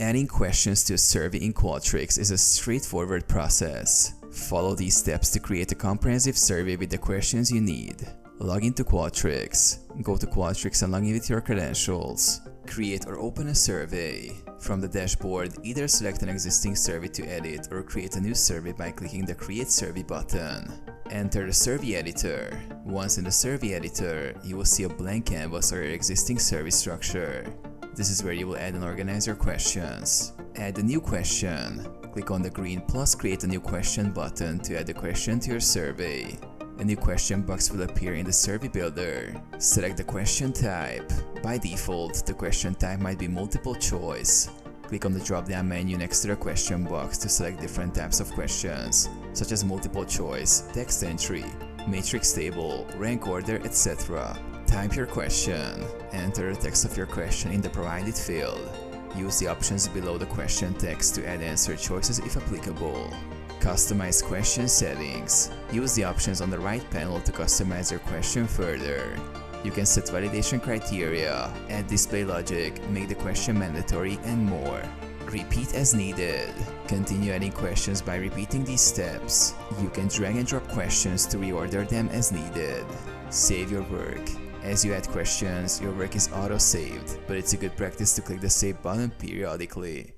Adding questions to a survey in Qualtrics is a straightforward process. Follow these steps to create a comprehensive survey with the questions you need. Log into Qualtrics. Go to Qualtrics and log in with your credentials. Create or open a survey. From the dashboard, either select an existing survey to edit or create a new survey by clicking the Create Survey button. Enter the survey editor. Once in the survey editor, you will see a blank canvas or your existing survey structure. This is where you will add and organize your questions. Add a new question. Click on the green plus Create a New Question button to add a question to your survey. A new question box will appear in the survey builder. Select the question type. By default, the question type might be multiple choice. Click on the drop-down menu next to the question box to select different types of questions, such as multiple choice, text entry, matrix table, rank order, etc. Type your question. Enter the text of your question in the provided field. Use the options below the question text to add answer choices if applicable. Customize question settings. Use the options on the right panel to customize your question further. You can set validation criteria, add display logic, make the question mandatory, and more. Repeat as needed. Continue adding questions by repeating these steps. You can drag and drop questions to reorder them as needed. Save your work. As you add questions, your work is auto-saved, but it's a good practice to click the Save button periodically.